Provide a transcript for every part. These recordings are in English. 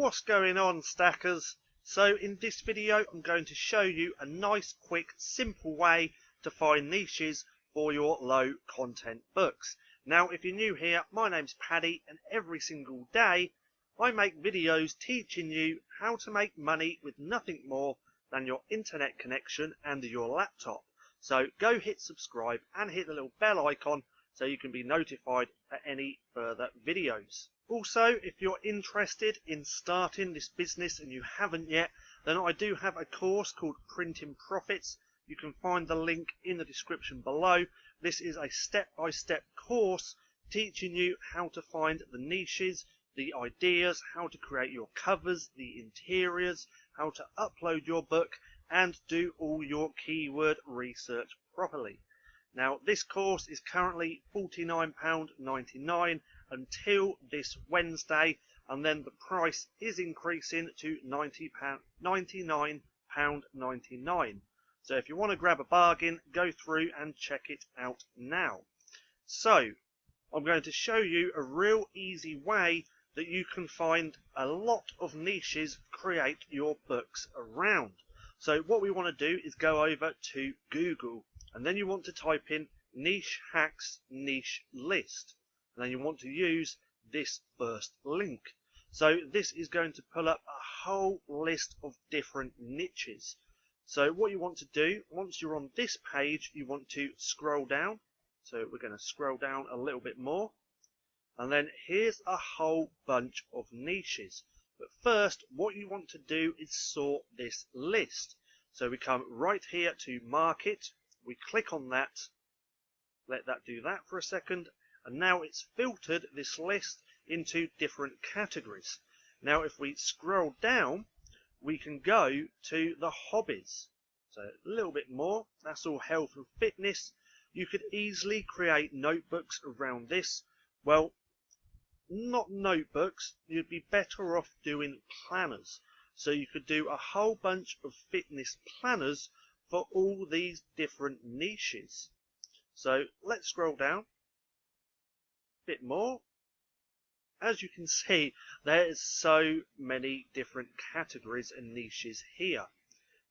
What's going on, stackers? So in this video I'm going to show you a nice, quick, simple way to find niches for your low content books. Now if you're new here, my name's Paddy and every single day I make videos teaching you how to make money with nothing more than your internet connection and your laptop. So go hit subscribe and hit the little bell icon so you can be notified for any further videos. Also, if you're interested in starting this business and you haven't yet, then I do have a course called Printing Profits. You can find the link in the description below. This is a step-by-step course teaching you how to find the niches, the ideas, how to create your covers, the interiors, how to upload your book, and do all your keyword research properly. Now, this course is currently £49.99 until this Wednesday, and then the price is increasing to £99.99. So if you want to grab a bargain, go through and check it out now. So, I'm going to show you a real easy way that you can find a lot of niches to create your books around. So what we want to do is go over to Google, and then you want to type in niche hacks niche list, and then you want to use this first link. So this is going to pull up a whole list of different niches. So what you want to do, once you're on this page, you want to scroll down. So we're going to scroll down a little bit more, and then here's a whole bunch of niches. But first, what you want to do is sort this list. So we come right here to market, we click on that, let that do that for a second, and now it's filtered this list into different categories. Now if we scroll down, we can go to the hobbies. So a little bit more, that's all health and fitness. You could easily create notebooks around this. Well, not notebooks, you'd be better off doing planners. So you could do a whole bunch of fitness planners for all these different niches. So let's scroll down a bit more. As you can see, there's so many different categories and niches here.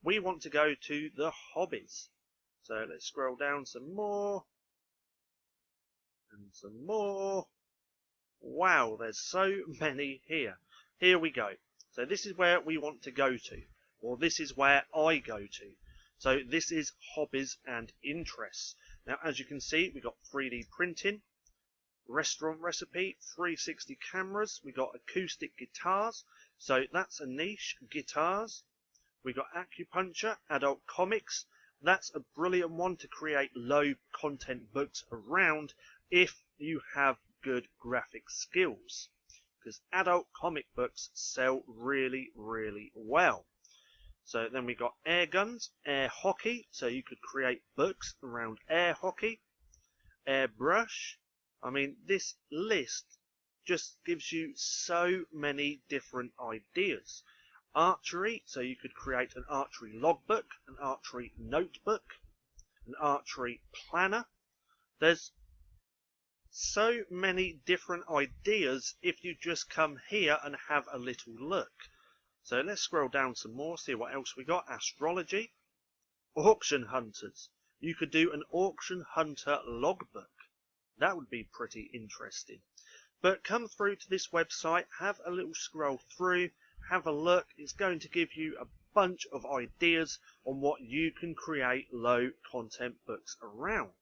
We want to go to the hobbies. So let's scroll down some more and some more. Wow, there's so many here. Here we go. So this is where we want to go to, or this is where I go to. So this is hobbies and interests. Now as you can see, we got 3D printing, restaurant recipe, 360 cameras, we got acoustic guitars, so that's a niche, guitars. We got acupuncture, adult comics. That's a brilliant one to create low content books around if you have good graphic skills, because adult comic books sell really, really well. So then we got air guns, air hockey, so you could create books around air hockey, airbrush. I mean, this list just gives you so many different ideas. Archery, so you could create an archery logbook, an archery notebook, an archery planner. There's so many different ideas if you just come here and have a little look. So let's scroll down some more, see what else we got. Astrology, auction hunters. You could do an auction hunter logbook. That would be pretty interesting. But come through to this website, have a little scroll through, have a look. It's going to give you a bunch of ideas on what you can create low content books around.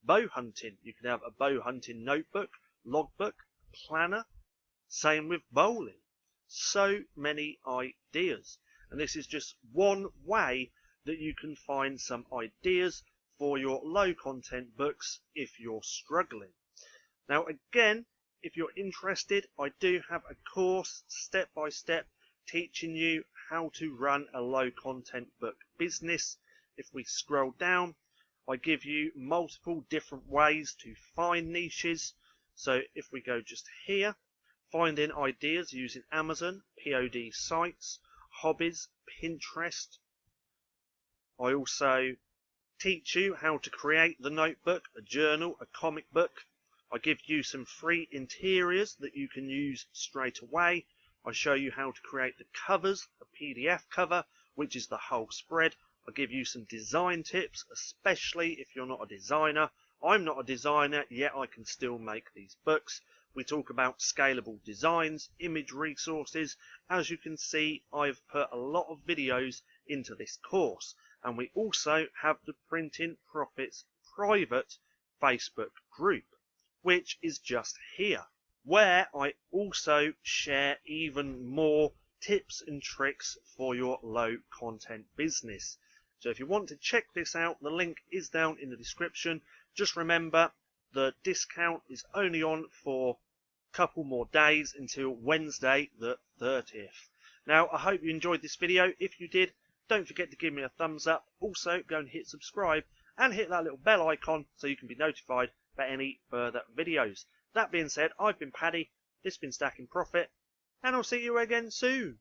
Bow hunting, you can have a bow hunting notebook, logbook, planner. Same with bowling. So many ideas. And this is just one way that you can find some ideas for your low content books if you're struggling. Now again, if you're interested, I do have a course step by step teaching you how to run a low content book business. If we scroll down, I give you multiple different ways to find niches. So if we go just here, finding ideas using Amazon, POD sites, hobbies, Pinterest. I also teach you how to create the notebook, a journal, a comic book. I give you some free interiors that you can use straight away. I show you how to create the covers, a PDF cover, which is the whole spread. I give you some design tips, especially if you're not a designer. I'm not a designer, yet I can still make these books. We talk about scalable designs, image resources. As you can see, I've put a lot of videos into this course. And we also have the Printing Profits private Facebook group, which is just here, where I also share even more tips and tricks for your low content business. So if you want to check this out, the link is down in the description. Just remember, the discount is only on for a couple more days until Wednesday the 30th. Now, I hope you enjoyed this video. If you did, don't forget to give me a thumbs up. Also, go and hit subscribe and hit that little bell icon so you can be notified about any further videos. That being said, I've been Paddy, this has been Stacking Profit, and I'll see you again soon.